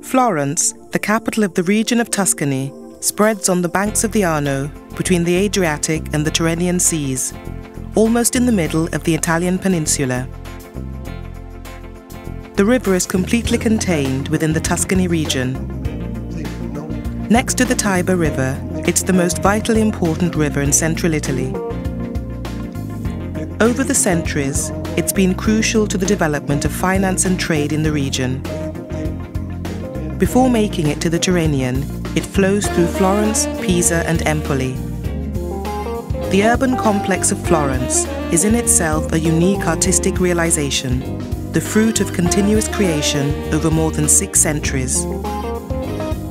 Florence, the capital of the region of Tuscany, spreads on the banks of the Arno between the Adriatic and the Tyrrhenian seas, almost in the middle of the Italian peninsula. The river is completely contained within the Tuscany region. Next to the Tiber River, it's the most vitally important river in central Italy. Over the centuries, it's been crucial to the development of finance and trade in the region. Before making it to the Tyrrhenian, it flows through Florence, Pisa and Empoli. The urban complex of Florence is in itself a unique artistic realization, the fruit of continuous creation over more than 6 centuries.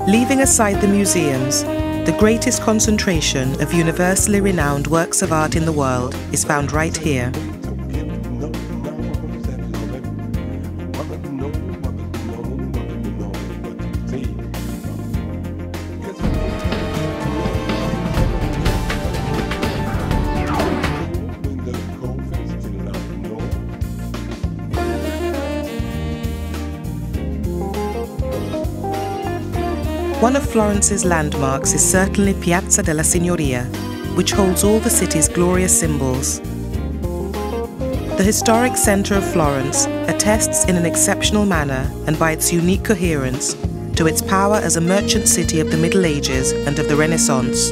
Leaving aside the museums, the greatest concentration of universally renowned works of art in the world is found right here. One of Florence's landmarks is certainly Piazza della Signoria, which holds all the city's glorious symbols. The historic centre of Florence attests in an exceptional manner and by its unique coherence to its power as a merchant city of the Middle Ages and of the Renaissance.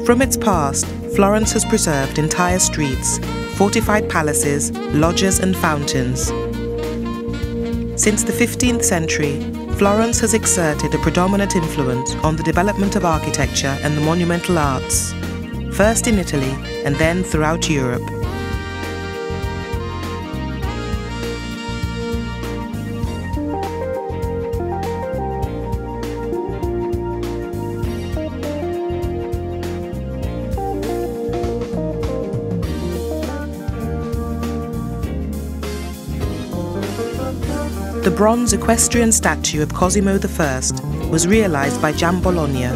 From its past, Florence has preserved entire streets, fortified palaces, loggias and fountains. Since the 15th century, Florence has exerted a predominant influence on the development of architecture and the monumental arts, first in Italy and then throughout Europe. The bronze equestrian statue of Cosimo I was realized by Bologna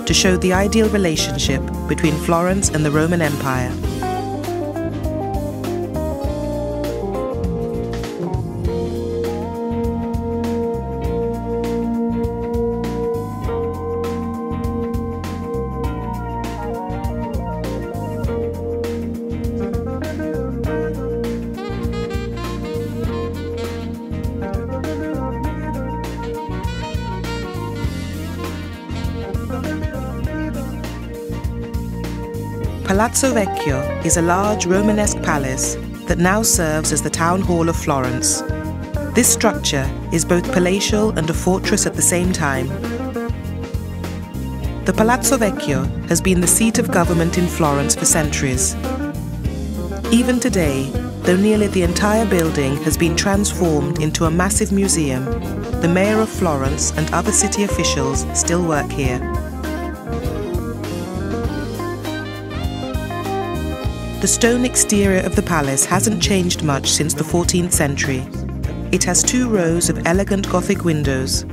to show the ideal relationship between Florence and the Roman Empire. Palazzo Vecchio is a large Romanesque palace that now serves as the town hall of Florence. This structure is both palatial and a fortress at the same time. The Palazzo Vecchio has been the seat of government in Florence for centuries. Even today, though nearly the entire building has been transformed into a massive museum, the mayor of Florence and other city officials still work here. The stone exterior of the palace hasn't changed much since the 14th century. It has 2 rows of elegant Gothic windows.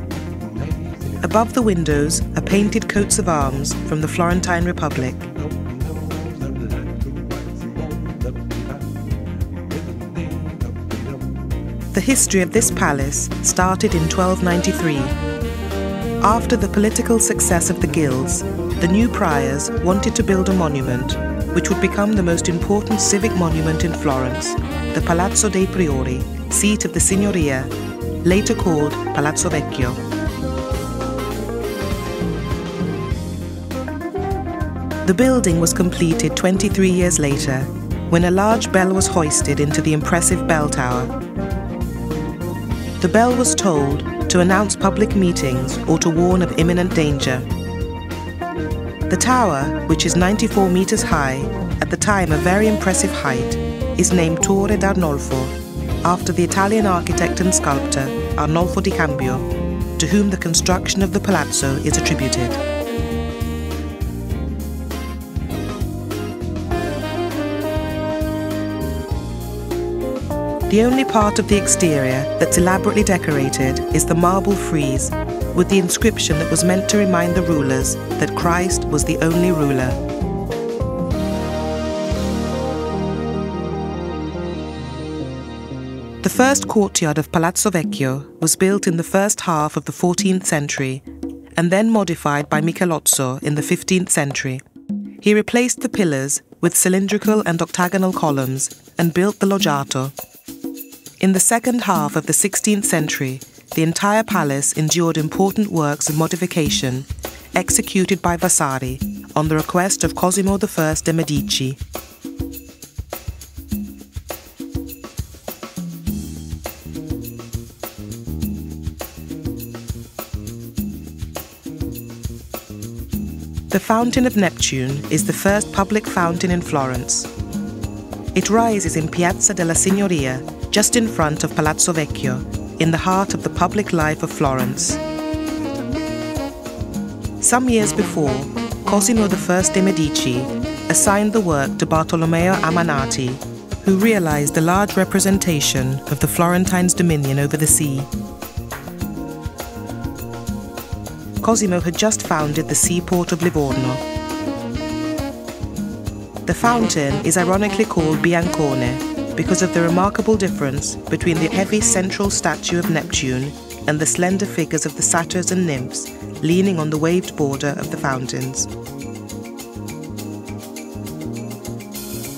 Above the windows are painted coats of arms from the Florentine Republic. The history of this palace started in 1293. After the political success of the guilds, the new priors wanted to build a monument which would become the most important civic monument in Florence, the Palazzo dei Priori, seat of the Signoria, later called Palazzo Vecchio. The building was completed 23 years later, when a large bell was hoisted into the impressive bell tower. The bell was tolled to announce public meetings or to warn of imminent danger. The tower, which is 94 meters high, at the time a very impressive height, is named Torre d'Arnolfo, after the Italian architect and sculptor Arnolfo di Cambio, to whom the construction of the palazzo is attributed. The only part of the exterior that's elaborately decorated is the marble frieze, with the inscription that was meant to remind the rulers that Christ was the only ruler. The first courtyard of Palazzo Vecchio was built in the first half of the 14th century and then modified by Michelozzo in the 15th century. He replaced the pillars with cylindrical and octagonal columns and built the loggiato. In the second half of the 16th century, the entire palace endured important works of modification executed by Vasari on the request of Cosimo I de' Medici. The Fountain of Neptune is the first public fountain in Florence. It rises in Piazza della Signoria, just in front of Palazzo Vecchio, in the heart of the public life of Florence. Some years before, Cosimo I de' Medici assigned the work to Bartolomeo Ammanati, who realized a large representation of the Florentines' dominion over the sea. Cosimo had just founded the seaport of Livorno. The fountain is ironically called Biancone because of the remarkable difference between the heavy central statue of Neptune and the slender figures of the satyrs and nymphs leaning on the waved border of the fountains.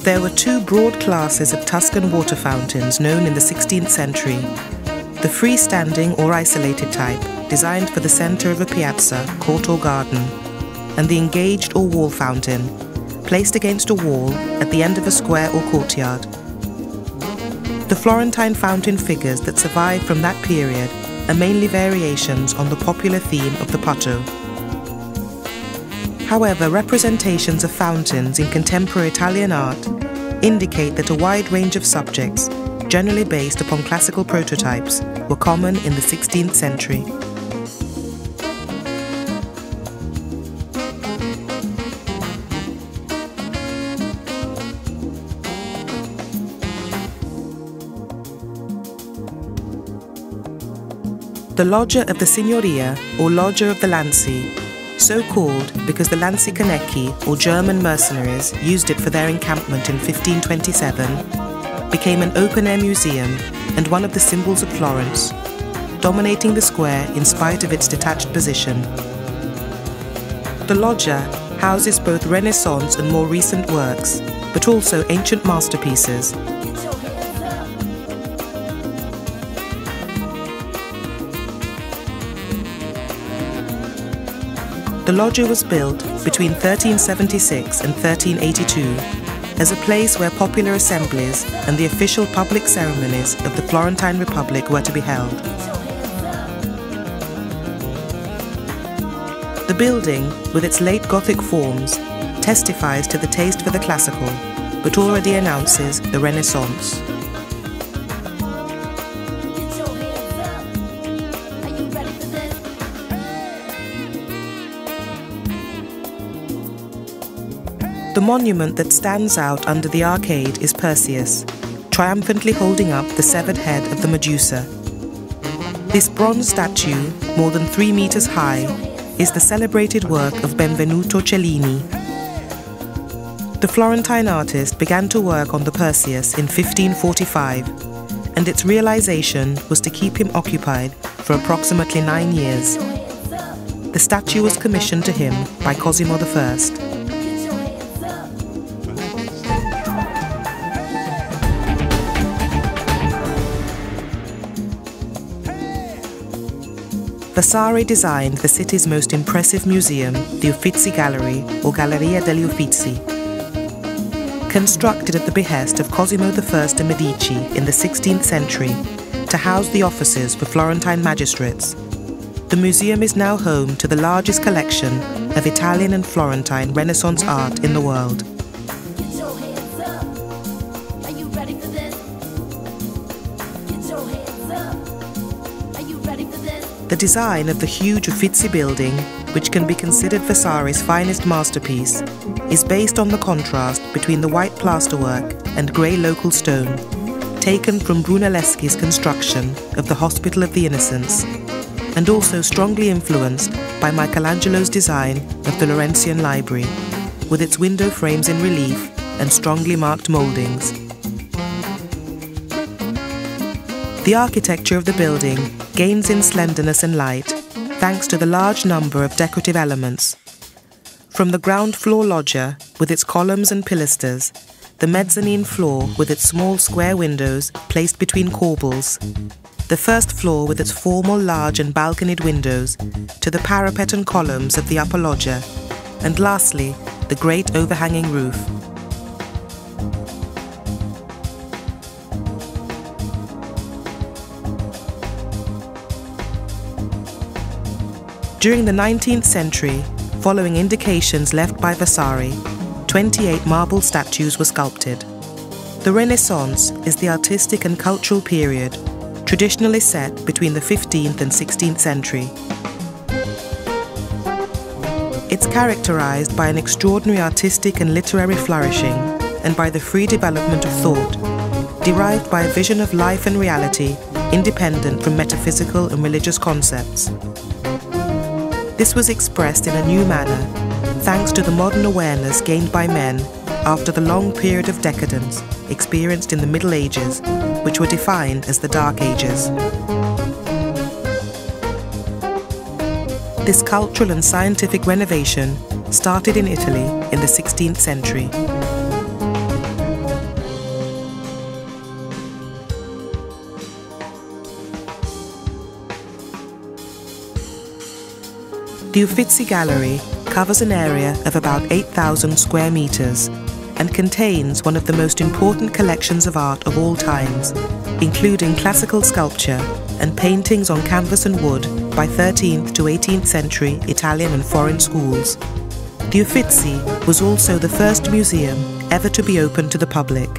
There were two broad classes of Tuscan water fountains known in the 16th century: the freestanding or isolated type, designed for the center of a piazza, court or garden, and the engaged or wall fountain, placed against a wall at the end of a square or courtyard. The Florentine fountain figures that survive from that period are mainly variations on the popular theme of the Potto. However, representations of fountains in contemporary Italian art indicate that a wide range of subjects, generally based upon classical prototypes, were common in the 16th century. The Loggia of the Signoria, or Loggia of the Lanzi, so called because the Lanzichenecchi, or German mercenaries, used it for their encampment in 1527, became an open-air museum and one of the symbols of Florence, dominating the square in spite of its detached position. The Loggia houses both Renaissance and more recent works, but also ancient masterpieces. The Loggia was built between 1376 and 1382 as a place where popular assemblies and the official public ceremonies of the Florentine Republic were to be held. The building, with its late Gothic forms, testifies to the taste for the classical, but already announces the Renaissance. The monument that stands out under the arcade is Perseus, triumphantly holding up the severed head of the Medusa. This bronze statue, more than 3 meters high, is the celebrated work of Benvenuto Cellini. The Florentine artist began to work on the Perseus in 1545, and its realization was to keep him occupied for approximately 9 years. The statue was commissioned to him by Cosimo I. Vasari designed the city's most impressive museum, the Uffizi Gallery, or Galleria degli Uffizi. Constructed at the behest of Cosimo I de' Medici in the 16th century to house the offices for Florentine magistrates, the museum is now home to the largest collection of Italian and Florentine Renaissance art in the world. The design of the huge Uffizi building, which can be considered Vasari's finest masterpiece, is based on the contrast between the white plasterwork and grey local stone, taken from Brunelleschi's construction of the Hospital of the Innocents, and also strongly influenced by Michelangelo's design of the Laurentian Library, with its window frames in relief and strongly marked mouldings. The architecture of the building gains in slenderness and light thanks to the large number of decorative elements. From the ground floor loggia with its columns and pilasters, the mezzanine floor with its small square windows placed between corbels, the first floor with its formal large and balconied windows, to the parapet and columns of the upper loggia, and lastly, the great overhanging roof. During the 19th century, following indications left by Vasari, 28 marble statues were sculpted. The Renaissance is the artistic and cultural period traditionally set between the 15th and 16th century. It's characterized by an extraordinary artistic and literary flourishing and by the free development of thought, derived by a vision of life and reality independent from metaphysical and religious concepts. This was expressed in a new manner, thanks to the modern awareness gained by men after the long period of decadence experienced in the Middle Ages, which were defined as the Dark Ages. This cultural and scientific renovation started in Italy in the 16th century. The Uffizi Gallery covers an area of about 8,000 square meters and contains one of the most important collections of art of all times, including classical sculpture and paintings on canvas and wood by 13th to 18th century Italian and foreign schools. The Uffizi was also the first museum ever to be open to the public.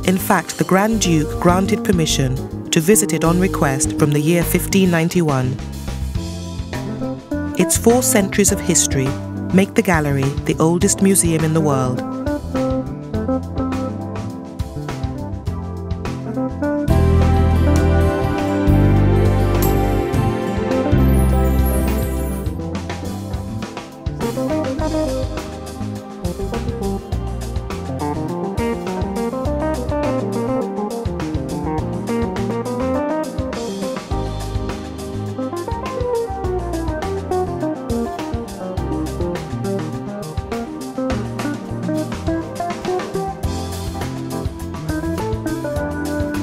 In fact, the Grand Duke granted permission to visit it on request from the year 1591. Its 4 centuries of history make the gallery the oldest museum in the world.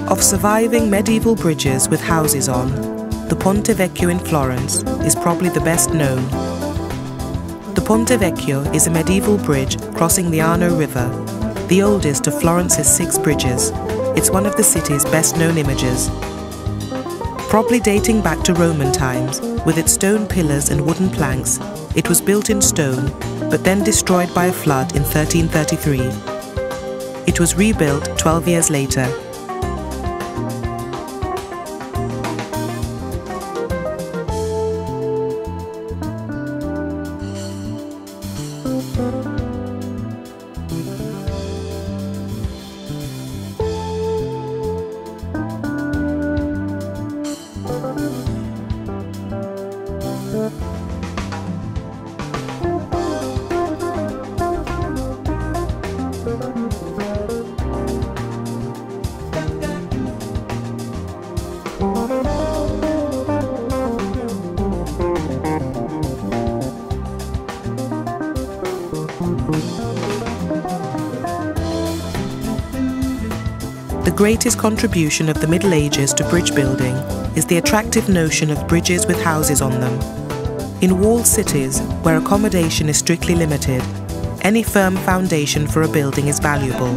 Of surviving medieval bridges with houses on, the Ponte Vecchio in Florence is probably the best known. The Ponte Vecchio is a medieval bridge crossing the Arno River, the oldest of Florence's 6 bridges. It's one of the city's best-known images. Probably dating back to Roman times, with its stone pillars and wooden planks, it was built in stone, but then destroyed by a flood in 1333. It was rebuilt 12 years later. The greatest contribution of the Middle Ages to bridge building is the attractive notion of bridges with houses on them. In walled cities, where accommodation is strictly limited, any firm foundation for a building is valuable.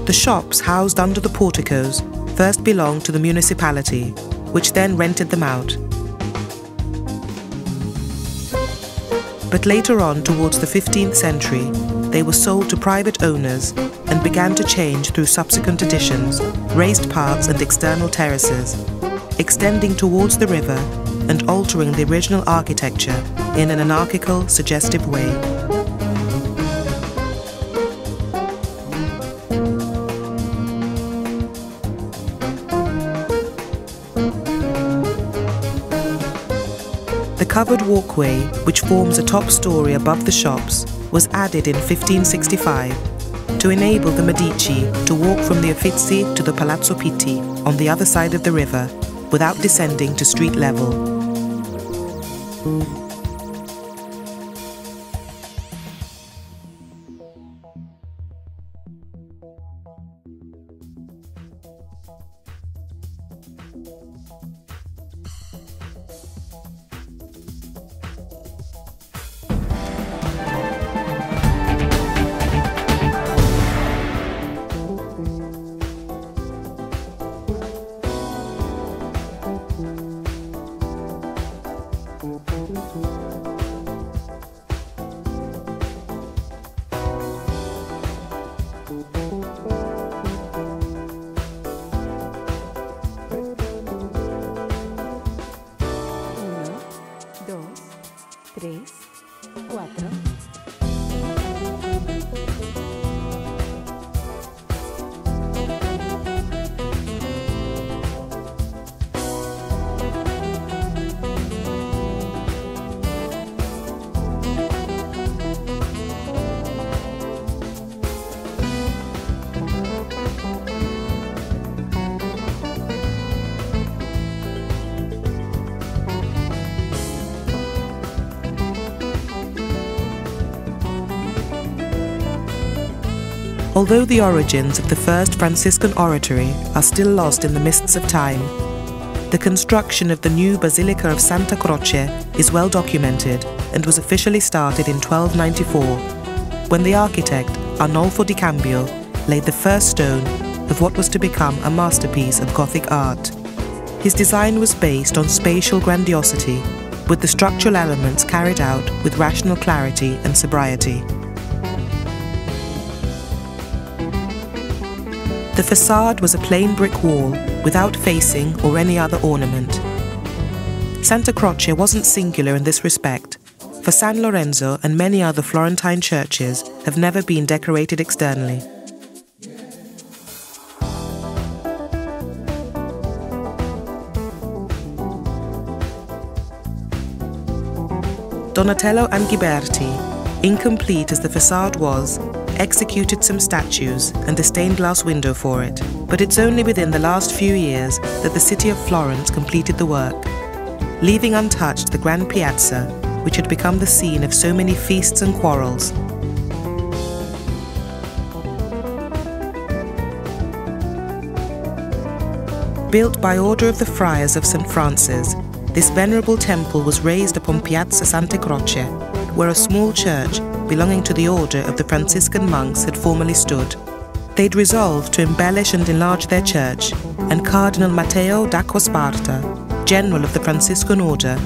The shops housed under the porticos first belonged to the municipality, which then rented them out. But later on, towards the 15th century, they were sold to private owners and began to change through subsequent additions, raised parts and external terraces, extending towards the river and altering the original architecture in an anarchical, suggestive way. covered walkway, which forms a top story above the shops, was added in 1565 to enable the Medici to walk from the Uffizi to the Palazzo Pitti on the other side of the river without descending to street level. Although the origins of the first Franciscan oratory are still lost in the mists of time, the construction of the new Basilica of Santa Croce is well documented and was officially started in 1294, when the architect Arnolfo di Cambio laid the first stone of what was to become a masterpiece of Gothic art. His design was based on spatial grandiosity, with the structural elements carried out with rational clarity and sobriety. The facade was a plain brick wall without facing or any other ornament. Santa Croce wasn't singular in this respect, for San Lorenzo and many other Florentine churches have never been decorated externally. Donatello and Ghiberti, incomplete as the facade was, executed some statues and a stained glass window for it, but it's only within the last few years that the city of Florence completed the work, leaving untouched the grand piazza, which had become the scene of so many feasts and quarrels. Built by order of the friars of St. Francis, this venerable temple was raised upon Piazza Santa Croce, where a small church belonging to the order of the Franciscan monks had formerly stood. They'd resolved to embellish and enlarge their church, and Cardinal Matteo d'Acquasparta, general of the Franciscan order,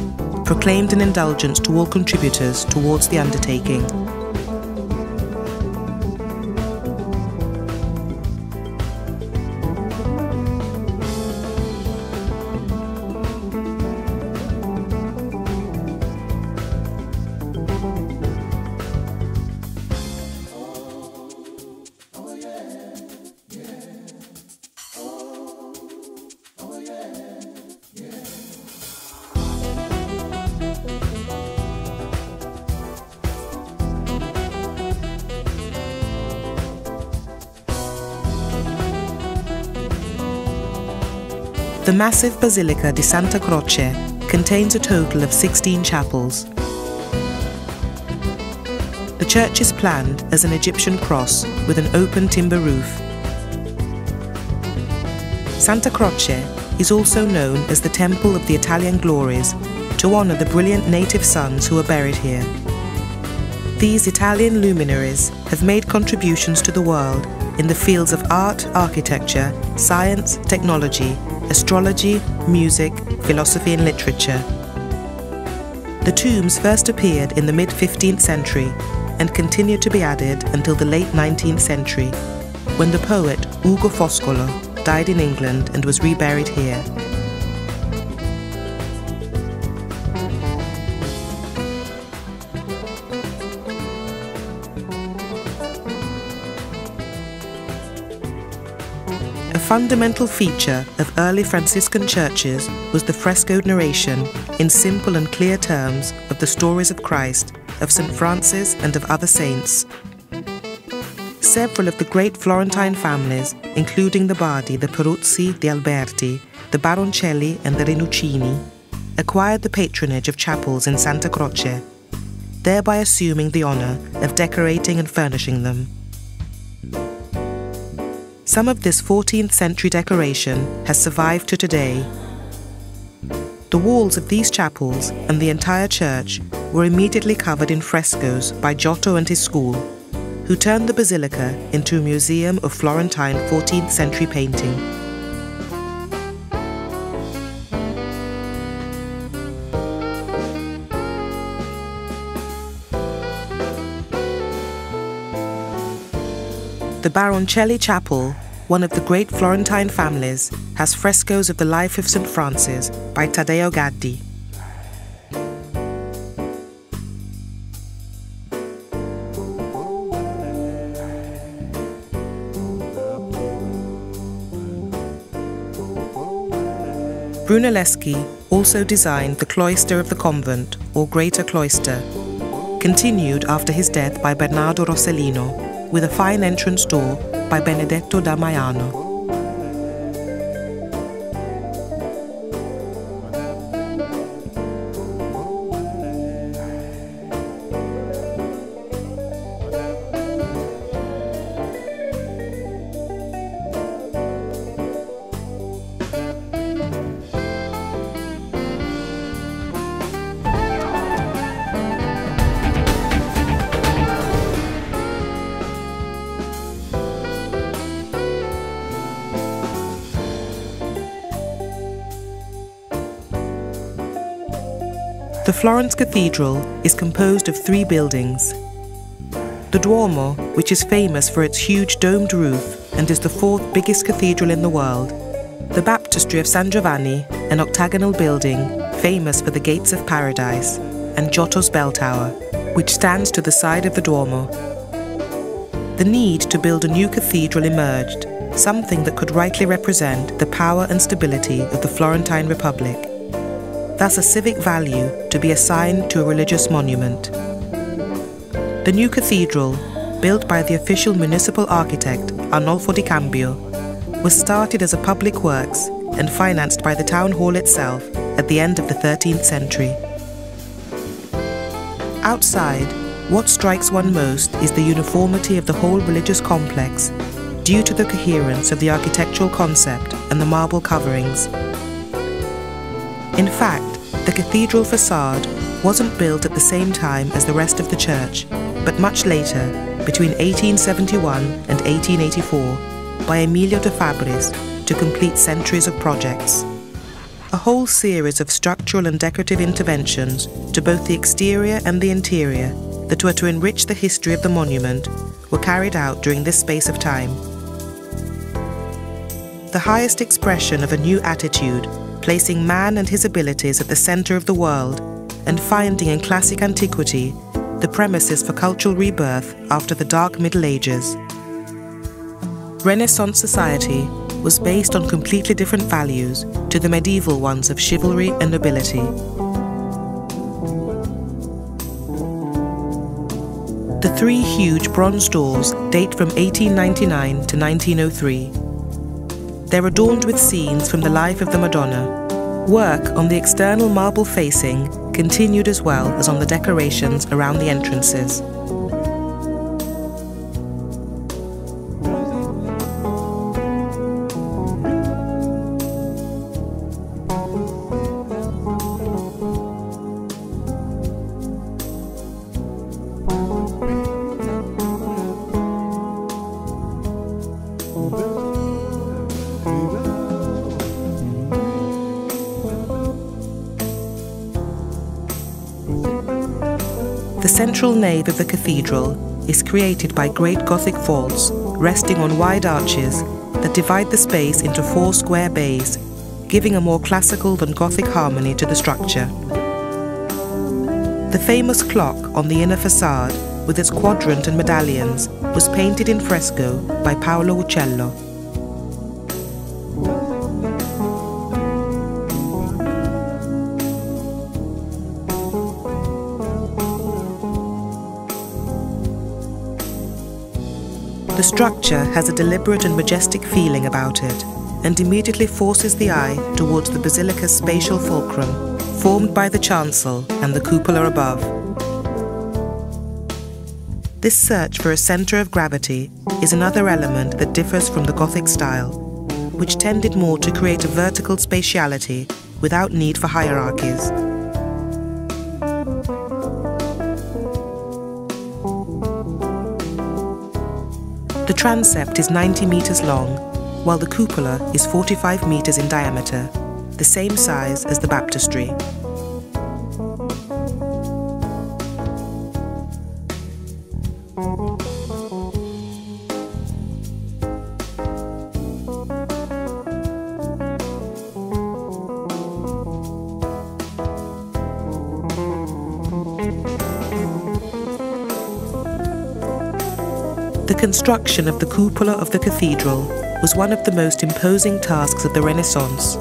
proclaimed an indulgence to all contributors towards the undertaking. The massive Basilica di Santa Croce contains a total of 16 chapels. The church is planned as an Egyptian cross with an open timber roof. Santa Croce is also known as the Temple of the Italian Glories, to honor the brilliant native sons who are buried here. These Italian luminaries have made contributions to the world in the fields of art, architecture, science, technology, astrology, music, philosophy and literature. The tombs first appeared in the mid-15th century and continued to be added until the late 19th century, when the poet Ugo Foscolo died in England and was reburied here. A fundamental feature of early Franciscan churches was the frescoed narration, in simple and clear terms, of the stories of Christ, of St. Francis and of other saints. Several of the great Florentine families, including the Bardi, the Peruzzi, the Alberti, the Baroncelli and the Rinuccini, acquired the patronage of chapels in Santa Croce, thereby assuming the honour of decorating and furnishing them. Some of this 14th century decoration has survived to today. The walls of these chapels and the entire church were immediately covered in frescoes by Giotto and his school, who turned the basilica into a museum of Florentine 14th century painting. The Baroncelli Chapel, one of the great Florentine families, has frescoes of the life of St. Francis by Taddeo Gaddi. Brunelleschi also designed the cloister of the convent, or greater cloister, continued after his death by Bernardo Rossellino, with a fine entrance door by Benedetto da Maiano. The Florence Cathedral is composed of 3 buildings. The Duomo, which is famous for its huge domed roof and is the 4th biggest cathedral in the world. The Baptistry of San Giovanni, an octagonal building famous for the Gates of Paradise, and Giotto's bell tower, which stands to the side of the Duomo. The need to build a new cathedral emerged, something that could rightly represent the power and stability of the Florentine Republic. Thus a civic value to be assigned to a religious monument. The new cathedral, built by the official municipal architect Arnolfo di Cambio, was started as a public works and financed by the town hall itself at the end of the 13th century. Outside, what strikes one most is the uniformity of the whole religious complex, due to the coherence of the architectural concept and the marble coverings. In fact, the cathedral facade wasn't built at the same time as the rest of the church, but much later, between 1871 and 1884, by Emilio de Fabris to complete centuries of projects. A whole series of structural and decorative interventions to both the exterior and the interior that were to enrich the history of the monument were carried out during this space of time. The highest expression of a new attitude, placing man and his abilities at the center of the world and finding in classic antiquity the premises for cultural rebirth after the dark Middle Ages. Renaissance society was based on completely different values to the medieval ones of chivalry and nobility. The 3 huge bronze doors date from 1899 to 1903. They're adorned with scenes from the life of the Madonna. Work on the external marble facing continued as well as on the decorations around the entrances. The central nave of the cathedral is created by great Gothic vaults resting on wide arches that divide the space into 4 square bays, giving a more classical than Gothic harmony to the structure. The famous clock on the inner facade, with its quadrant and medallions, was painted in fresco by Paolo Uccello. The structure has a deliberate and majestic feeling about it, and immediately forces the eye towards the basilica's spatial fulcrum, formed by the chancel and the cupola above. This search for a centre of gravity is another element that differs from the Gothic style, which tended more to create a vertical spatiality without need for hierarchies. The transept is 90 metres long, while the cupola is 45 metres in diameter, the same size as the baptistry. The construction of the cupola of the cathedral was one of the most imposing tasks of the Renaissance.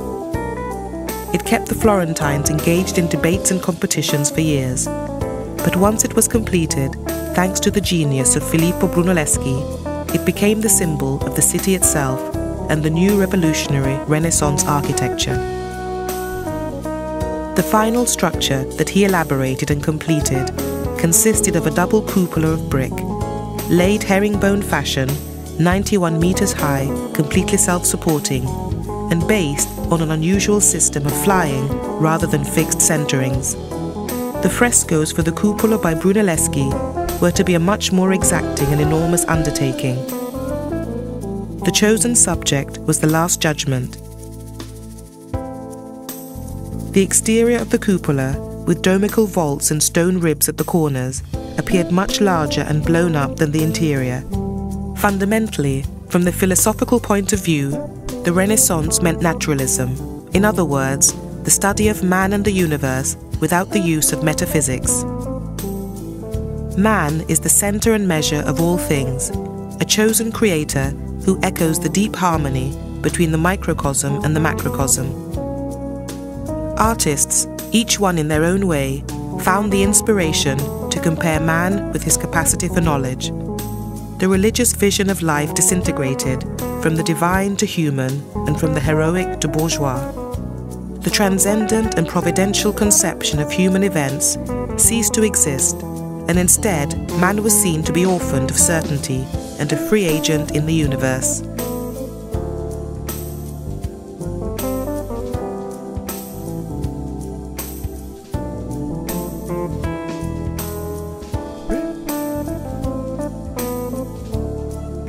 It kept the Florentines engaged in debates and competitions for years, but once it was completed, thanks to the genius of Filippo Brunelleschi, it became the symbol of the city itself and the new revolutionary Renaissance architecture. The final structure that he elaborated and completed consisted of a double cupola of brick, laid herringbone fashion, 91 metres high, completely self-supporting, and based on an unusual system of flying rather than fixed centerings. The frescoes for the cupola by Brunelleschi were to be a much more exacting and enormous undertaking. The chosen subject was the Last Judgment. The exterior of the cupola, with domical vaults and stone ribs at the corners, appeared much larger and blown up than the interior. Fundamentally, from the philosophical point of view, the Renaissance meant naturalism. In other words, the study of man and the universe without the use of metaphysics. Man is the center and measure of all things, a chosen creator who echoes the deep harmony between the microcosm and the macrocosm. Artists, each one in their own way, found the inspiration to compare man with his capacity for knowledge. The religious vision of life disintegrated from the divine to human and from the heroic to bourgeois. The transcendent and providential conception of human events ceased to exist, and instead man was seen to be orphaned of certainty and a free agent in the universe.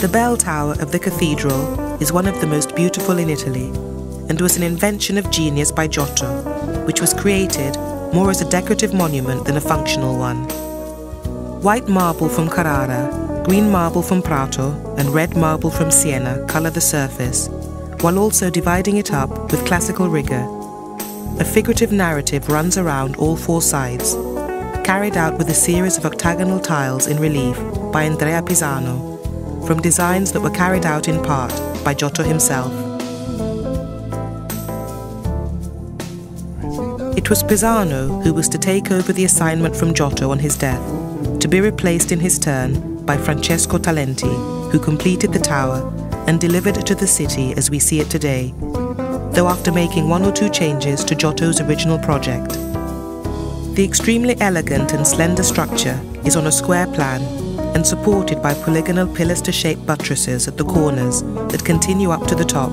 The bell tower of the cathedral is one of the most beautiful in Italy, and was an invention of genius by Giotto, which was created more as a decorative monument than a functional one. White marble from Carrara, green marble from Prato, and red marble from Siena colour the surface, while also dividing it up with classical rigour. A figurative narrative runs around all four sides, carried out with a series of octagonal tiles in relief by Andrea Pisano, from designs that were carried out in part by Giotto himself. It was Pisano who was to take over the assignment from Giotto on his death, to be replaced in his turn by Francesco Talenti, who completed the tower and delivered it to the city as we see it today, though after making one or two changes to Giotto's original project. The extremely elegant and slender structure is on a square plan and supported by polygonal pilaster-shaped buttresses at the corners that continue up to the top.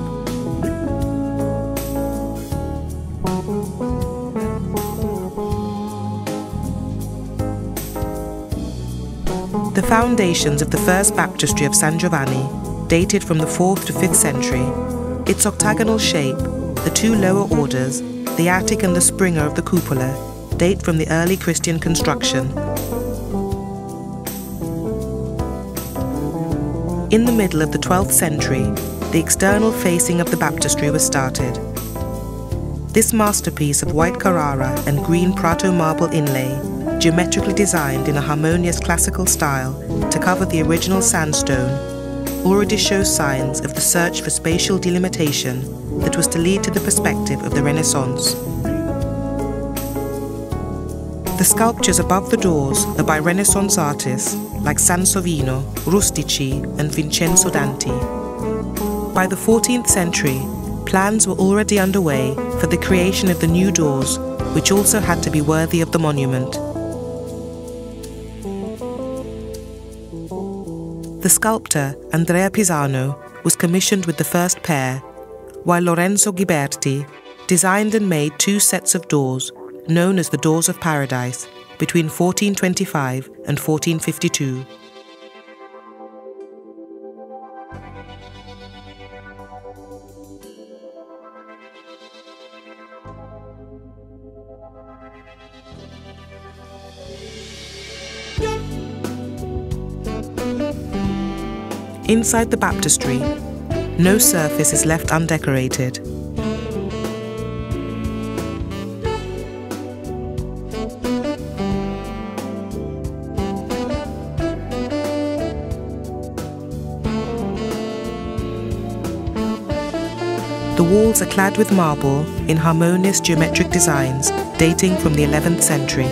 The foundations of the first baptistry of San Giovanni dated from the 4th to 5th century. Its octagonal shape, the two lower orders, the attic and the springer of the cupola, date from the early Christian construction. In the middle of the 12th century, the external facing of the baptistry was started. This masterpiece of white Carrara and green Prato marble inlay, geometrically designed in a harmonious classical style to cover the original sandstone, already shows signs of the search for spatial delimitation that was to lead to the perspective of the Renaissance. The sculptures above the doors are by Renaissance artists like Sansovino, Rustici and Vincenzo Danti. By the 14th century, plans were already underway for the creation of the new doors, which also had to be worthy of the monument. The sculptor Andrea Pisano was commissioned with the first pair, while Lorenzo Ghiberti designed and made two sets of doors, known as the Doors of Paradise, between 1425 and 1452. Inside the baptistry, no surface is left undecorated. The walls are clad with marble in harmonious geometric designs dating from the 11th century.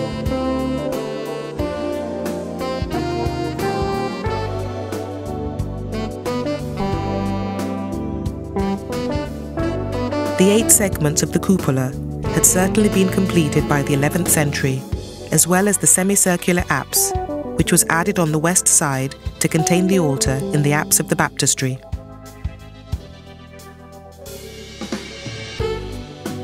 The 8 segments of the cupola had certainly been completed by the 11th century, as well as the semicircular apse, which was added on the west side to contain the altar in the apse of the baptistry.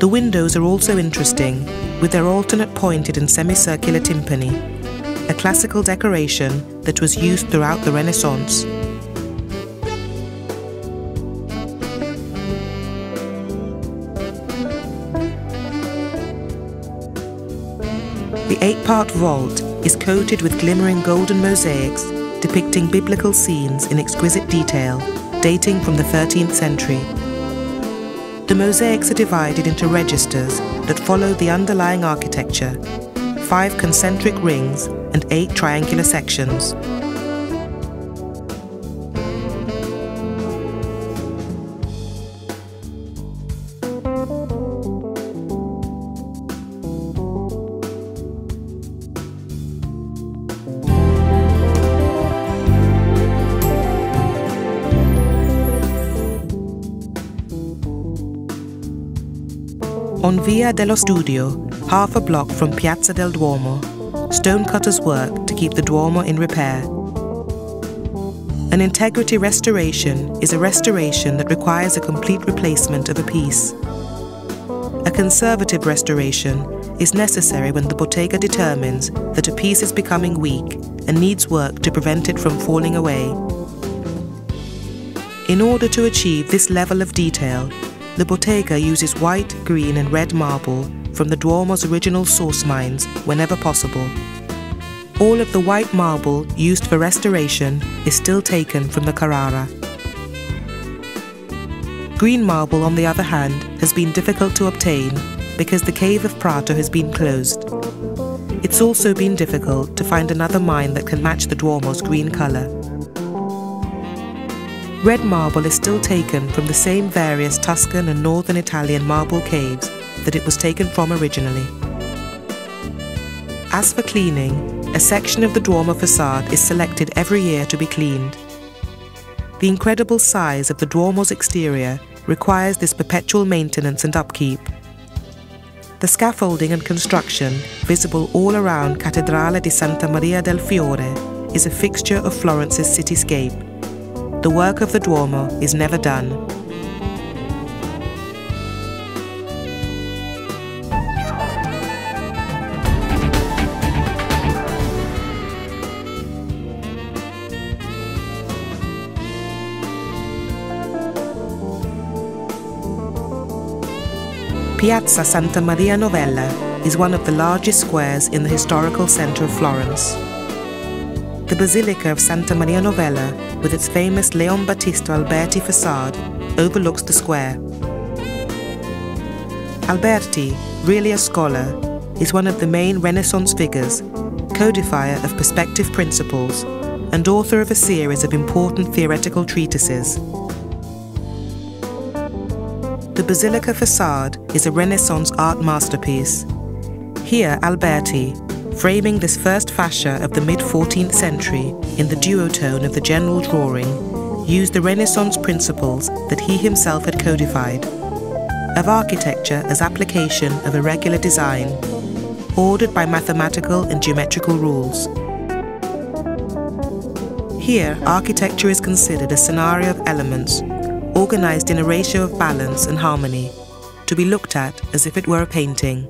The windows are also interesting, with their alternate pointed and semicircular timpani, a classical decoration that was used throughout the Renaissance. The 8-part vault is coated with glimmering golden mosaics depicting biblical scenes in exquisite detail, dating from the 13th century. The mosaics are divided into registers that follow the underlying architecture, 5 concentric rings and 8 triangular sections. On Via dello Studio, half a block from Piazza del Duomo, stonecutters work to keep the Duomo in repair. An integrity restoration is a restoration that requires a complete replacement of a piece. A conservative restoration is necessary when the Bottega determines that a piece is becoming weak and needs work to prevent it from falling away. In order to achieve this level of detail, the Bottega uses white, green and red marble from the Duomo's original source mines whenever possible. All of the white marble used for restoration is still taken from the Carrara. Green marble, on the other hand, has been difficult to obtain because the cave of Prato has been closed. It's also been difficult to find another mine that can match the Duomo's green colour. Red marble is still taken from the same various Tuscan and northern Italian marble caves that it was taken from originally. As for cleaning, a section of the Duomo facade is selected every year to be cleaned. The incredible size of the Duomo's exterior requires this perpetual maintenance and upkeep. The scaffolding and construction, visible all around Cattedrale di Santa Maria del Fiore, is a fixture of Florence's cityscape. The work of the Duomo is never done. Piazza Santa Maria Novella is one of the largest squares in the historical centre of Florence. The Basilica of Santa Maria Novella, with its famous Leon Battista Alberti facade, overlooks the square. Alberti, really a scholar, is one of the main Renaissance figures, codifier of perspective principles, and author of a series of important theoretical treatises. The Basilica facade is a Renaissance art masterpiece. Here Alberti, framing this first fascia of the mid-14th century in the duotone of the general drawing, used the Renaissance principles that he himself had codified, of architecture as application of irregular design, ordered by mathematical and geometrical rules. Here, architecture is considered a scenario of elements, organized in a ratio of balance and harmony, to be looked at as if it were a painting.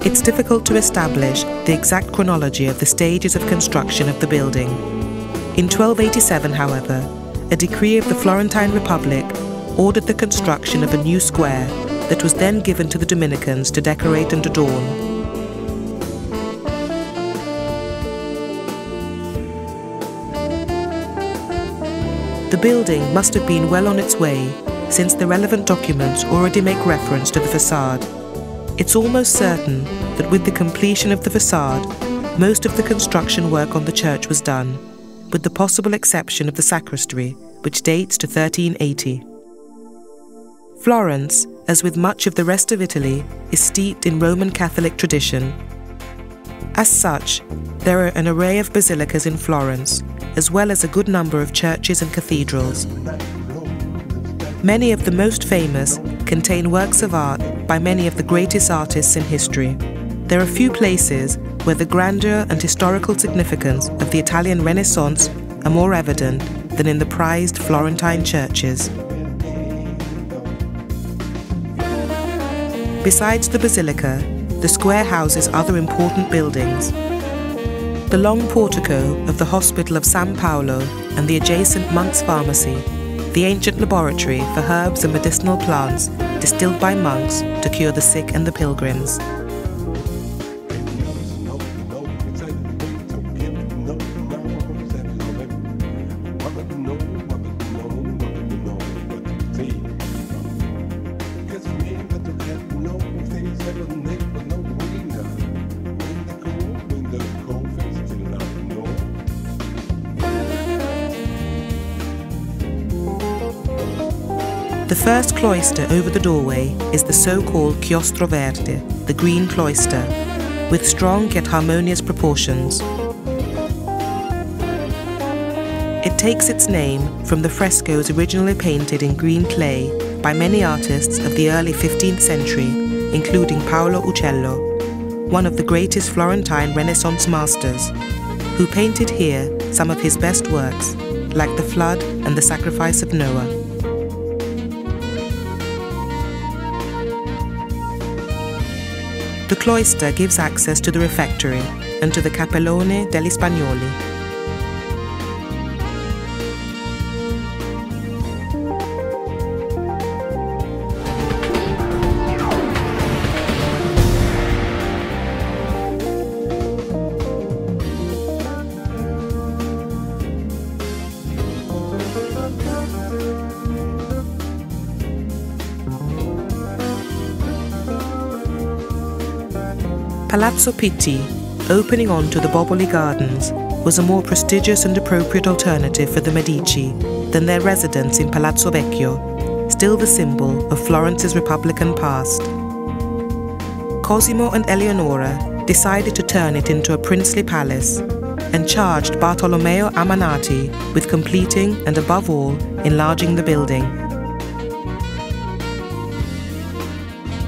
It's difficult to establish the exact chronology of the stages of construction of the building. In 1287, however, a decree of the Florentine Republic ordered the construction of a new square that was then given to the Dominicans to decorate and adorn. The building must have been well on its way, since the relevant documents already make reference to the facade. It's almost certain that with the completion of the facade, most of the construction work on the church was done, with the possible exception of the sacristy, which dates to 1380. Florence, as with much of the rest of Italy, is steeped in Roman Catholic tradition. As such, there are an array of basilicas in Florence, as well as a good number of churches and cathedrals. Many of the most famous contain works of art by many of the greatest artists in history. There are few places where the grandeur and historical significance of the Italian Renaissance are more evident than in the prized Florentine churches. Besides the basilica, the square houses other important buildings. The long portico of the Hospital of San Paolo and the adjacent Monk's Pharmacy, the ancient laboratory for herbs and medicinal plants distilled by monks to cure the sick and the pilgrims. The first cloister over the doorway is the so-called Chiostro Verde, the green cloister, with strong yet harmonious proportions. It takes its name from the frescoes originally painted in green clay by many artists of the early 15th century, including Paolo Uccello, one of the greatest Florentine Renaissance masters, who painted here some of his best works, like the Flood and the Sacrifice of Noah. The cloister gives access to the refectory and to the Cappellone degli Spagnoli. Palazzo Pitti, opening onto the Boboli Gardens, was a more prestigious and appropriate alternative for the Medici than their residence in Palazzo Vecchio, still the symbol of Florence's Republican past. Cosimo and Eleonora decided to turn it into a princely palace and charged Bartolomeo Ammanati with completing and, above all, enlarging the building.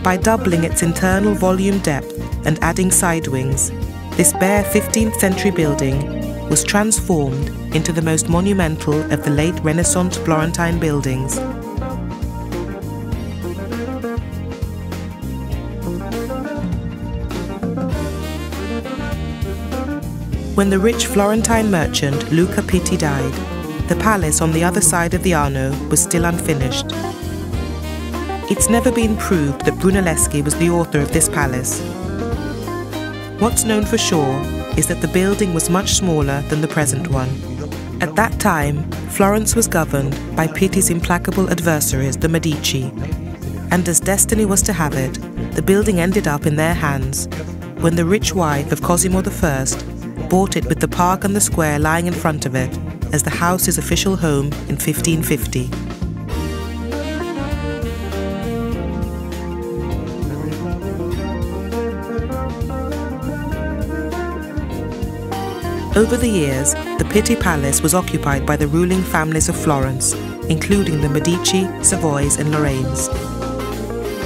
By doubling its internal volume depth and adding side wings, this bare 15th century building was transformed into the most monumental of the late Renaissance Florentine buildings. When the rich Florentine merchant Luca Pitti died, the palace on the other side of the Arno was still unfinished. It's never been proved that Brunelleschi was the author of this palace. What's known for sure is that the building was much smaller than the present one. At that time, Florence was governed by Pitti's implacable adversaries, the Medici, and as destiny was to have it, the building ended up in their hands when the rich wife of Cosimo I bought it with the park and the square lying in front of it as the house's official home in 1550. Over the years, the Pitti Palace was occupied by the ruling families of Florence, including the Medici, Savoys and Lorraines.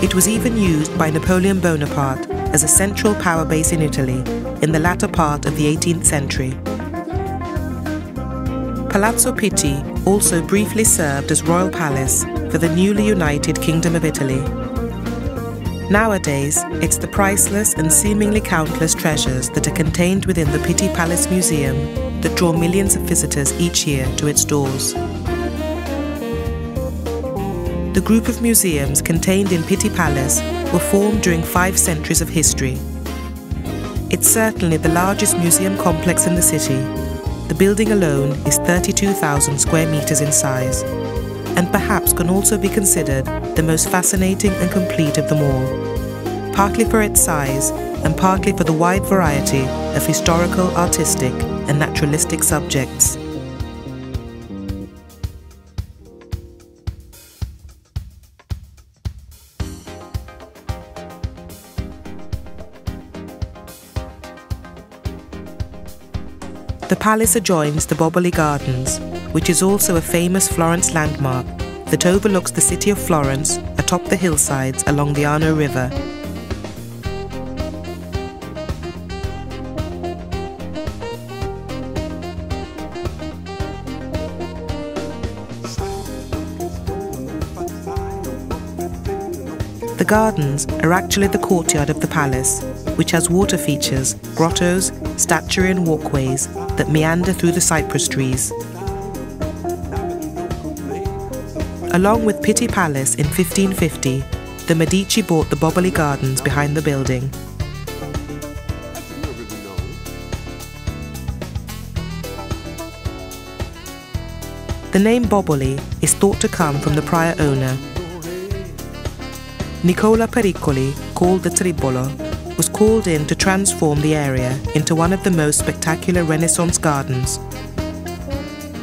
It was even used by Napoleon Bonaparte as a central power base in Italy in the latter part of the 18th century. Palazzo Pitti also briefly served as royal palace for the newly united Kingdom of Italy. Nowadays, it's the priceless and seemingly countless treasures that are contained within the Pitti Palace Museum that draw millions of visitors each year to its doors. The group of museums contained in Pitti Palace were formed during 5 centuries of history. It's certainly the largest museum complex in the city. The building alone is 32,000 square meters in size, and perhaps can also be considered the most fascinating and complete of them all, partly for its size and partly for the wide variety of historical, artistic and naturalistic subjects. The palace adjoins the Boboli Gardens, which is also a famous Florence landmark that overlooks the city of Florence atop the hillsides along the Arno River. The gardens are actually the courtyard of the palace, which has water features, grottos, statuarian walkways that meander through the cypress trees. Along with Pitti Palace in 1550, the Medici bought the Boboli Gardens behind the building. The name Boboli is thought to come from the prior owner. Nicola Pericoli, called the Tribolo, was called in to transform the area into one of the most spectacular Renaissance gardens.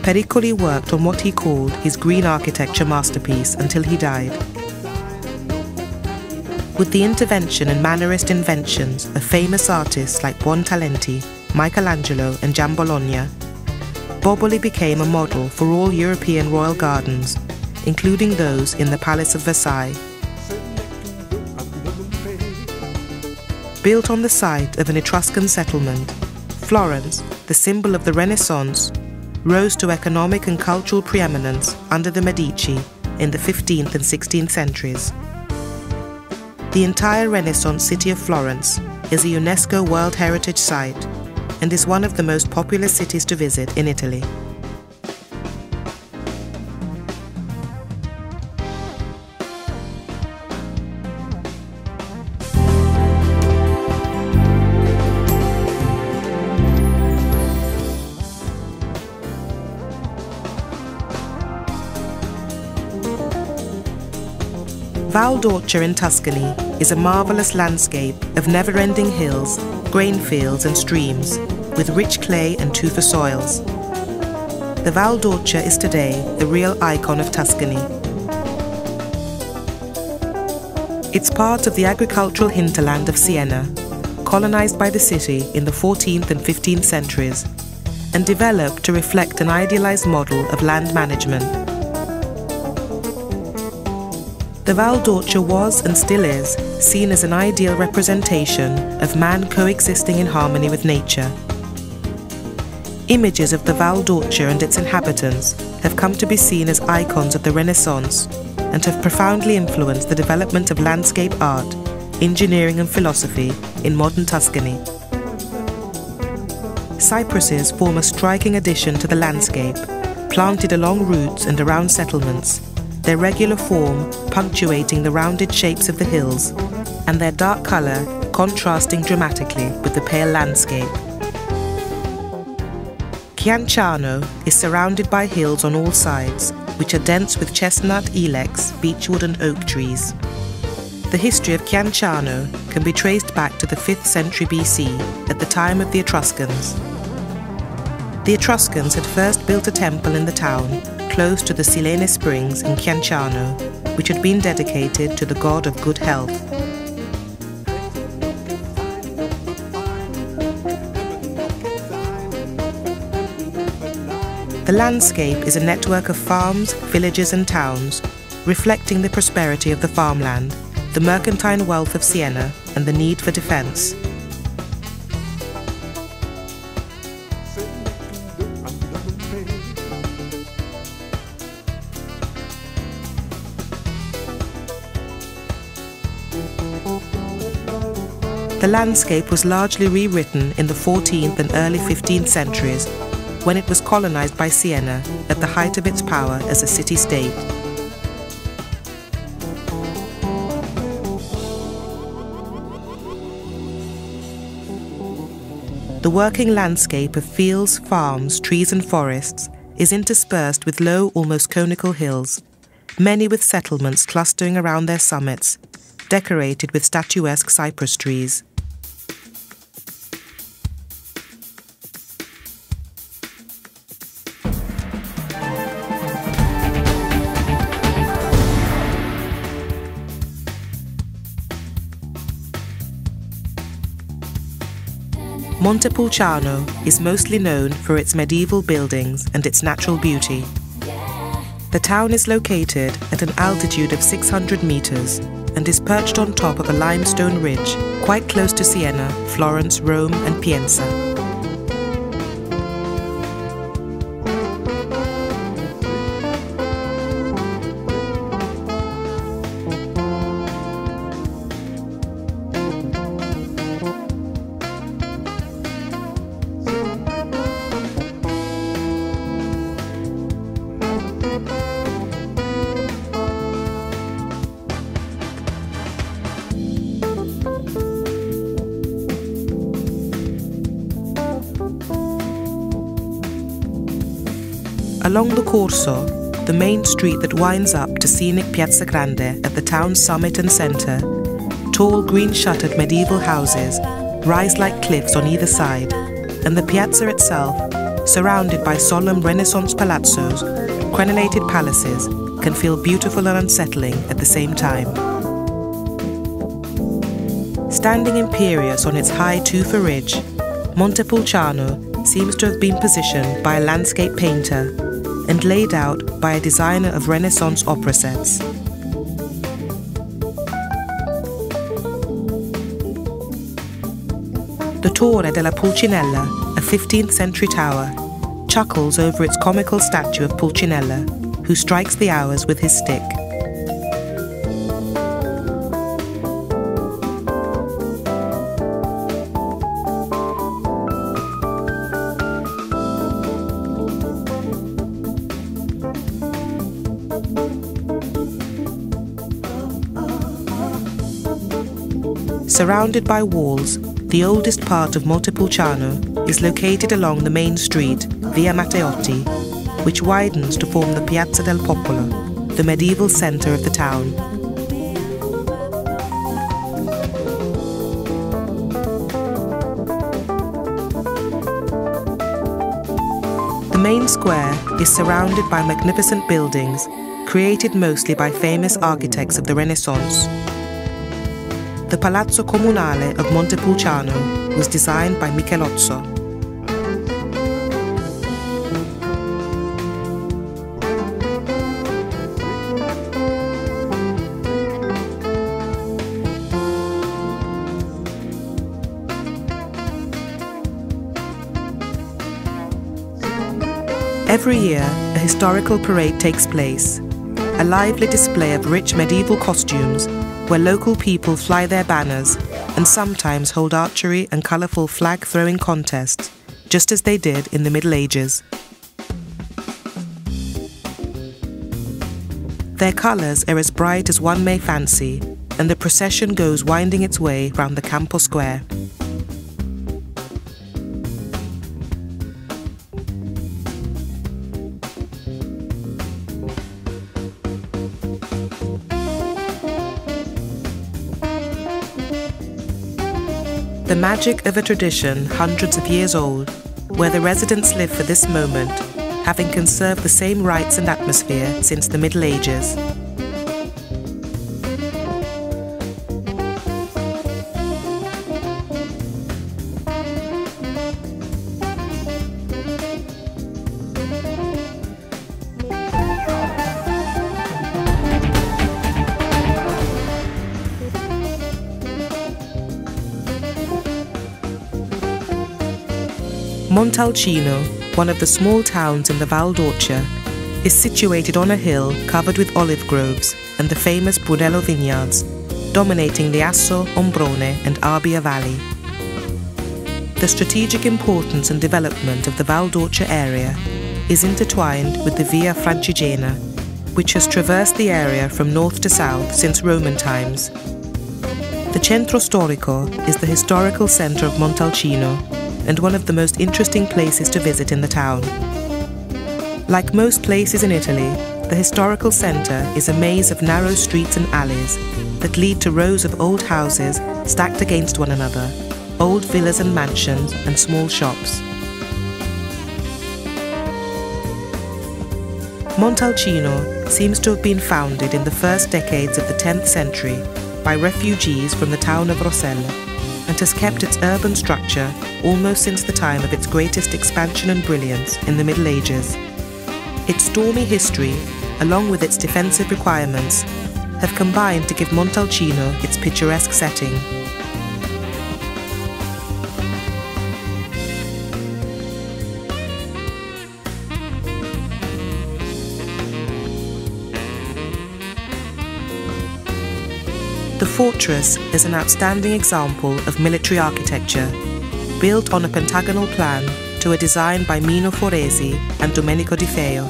Pericoli worked on what he called his green architecture masterpiece until he died. With the intervention and mannerist inventions of famous artists like Buontalenti, Michelangelo and Giambologna, Boboli became a model for all European royal gardens, including those in the Palace of Versailles. Built on the site of an Etruscan settlement, Florence, the symbol of the Renaissance, rose to economic and cultural preeminence under the Medici in the 15th and 16th centuries. The entire Renaissance city of Florence is a UNESCO World Heritage Site and is one of the most popular cities to visit in Italy. Val d'Orcia in Tuscany is a marvellous landscape of never-ending hills, grain fields and streams, with rich clay and tufa soils. The Val d'Orcia is today the real icon of Tuscany. It's part of the agricultural hinterland of Siena, colonised by the city in the 14th and 15th centuries, and developed to reflect an idealised model of land management. The Val d'Orcia was and still is seen as an ideal representation of man coexisting in harmony with nature. Images of the Val d'Orcia and its inhabitants have come to be seen as icons of the Renaissance and have profoundly influenced the development of landscape art, engineering and philosophy in modern Tuscany. Cypresses form a striking addition to the landscape, planted along routes and around settlements, their regular form punctuating the rounded shapes of the hills, and their dark colour contrasting dramatically with the pale landscape. Chianciano is surrounded by hills on all sides, which are dense with chestnut, ilex, beechwood and oak trees. The history of Chianciano can be traced back to the 5th century BC, at the time of the Etruscans, The Etruscans had first built a temple in the town, close to the Silene Springs in Chianciano, which had been dedicated to the god of good health. The landscape is a network of farms, villages and towns, reflecting the prosperity of the farmland, the mercantile wealth of Siena and the need for defence. The landscape was largely rewritten in the 14th and early 15th centuries, when it was colonized by Siena at the height of its power as a city-state. The working landscape of fields, farms, trees and forests is interspersed with low, almost conical hills, many with settlements clustering around their summits, decorated with statuesque cypress trees. Montepulciano is mostly known for its medieval buildings and its natural beauty. The town is located at an altitude of 600 meters and is perched on top of a limestone ridge quite close to Siena, Florence, Rome and Pienza. Along the Corso, the main street that winds up to scenic Piazza Grande at the town's summit and centre, tall green-shuttered medieval houses rise like cliffs on either side, and the piazza itself, surrounded by solemn Renaissance palazzos, crenellated palaces, can feel beautiful and unsettling at the same time. Standing imperious on its high tufa ridge, Montepulciano seems to have been positioned by a landscape painter and laid out by a designer of Renaissance opera sets. The Torre della Pulcinella, a 15th century tower, chuckles over its comical statue of Pulcinella, who strikes the hours with his stick. Surrounded by walls, the oldest part of Montepulciano is located along the main street, Via Matteotti, which widens to form the Piazza del Popolo, the medieval centre of the town. The main square is surrounded by magnificent buildings, created mostly by famous architects of the Renaissance. The Palazzo Comunale of Montepulciano was designed by Michelozzo. Every year, a historical parade takes place, a lively display of rich medieval costumes where local people fly their banners and sometimes hold archery and colourful flag-throwing contests, just as they did in the Middle Ages. Their colours are as bright as one may fancy, and the procession goes winding its way round the Campo Square. The magic of a tradition hundreds of years old where the residents live for this moment, having conserved the same rites and atmosphere since the Middle Ages. Montalcino, one of the small towns in the Val d'Orcia, is situated on a hill covered with olive groves and the famous Brunello vineyards, dominating the Asso, Ombrone and Arbia Valley. The strategic importance and development of the Val d'Orcia area is intertwined with the Via Francigena, which has traversed the area from north to south since Roman times. The Centro Storico is the historical centre of Montalcino and one of the most interesting places to visit in the town. Like most places in Italy, the historical centre is a maze of narrow streets and alleys that lead to rows of old houses stacked against one another, old villas and mansions and small shops. Montalcino seems to have been founded in the first decades of the 10th century by refugees from the town of Roselle, and has kept its urban structure almost since the time of its greatest expansion and brilliance in the Middle Ages. Its stormy history, along with its defensive requirements, have combined to give Montalcino its picturesque setting. The fortress is an outstanding example of military architecture, built on a pentagonal plan to a design by Mino Foresi and Domenico Di Feo.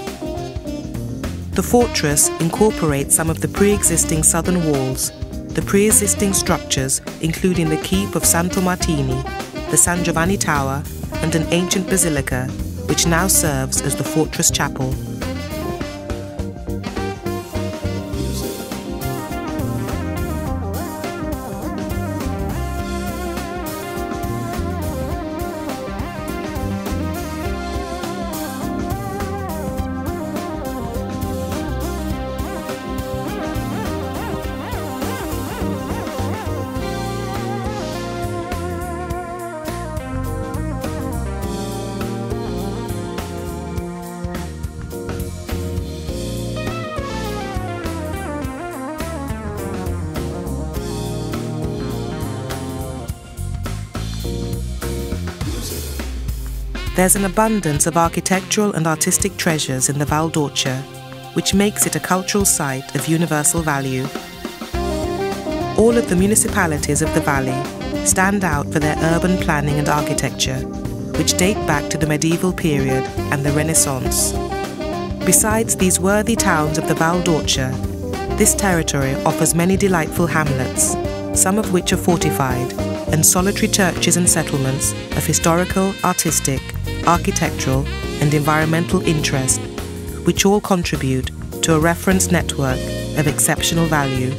The fortress incorporates some of the pre-existing southern walls, the pre-existing structures including the keep of Santo Martini, the San Giovanni Tower, and an ancient basilica, which now serves as the fortress chapel. There's an abundance of architectural and artistic treasures in the Val d'Orcia, which makes it a cultural site of universal value. All of the municipalities of the valley stand out for their urban planning and architecture, which date back to the medieval period and the Renaissance. Besides these worthy towns of the Val d'Orcia, this territory offers many delightful hamlets, some of which are fortified, and solitary churches and settlements of historical, artistic, architectural and environmental interest, which all contribute to a reference network of exceptional value.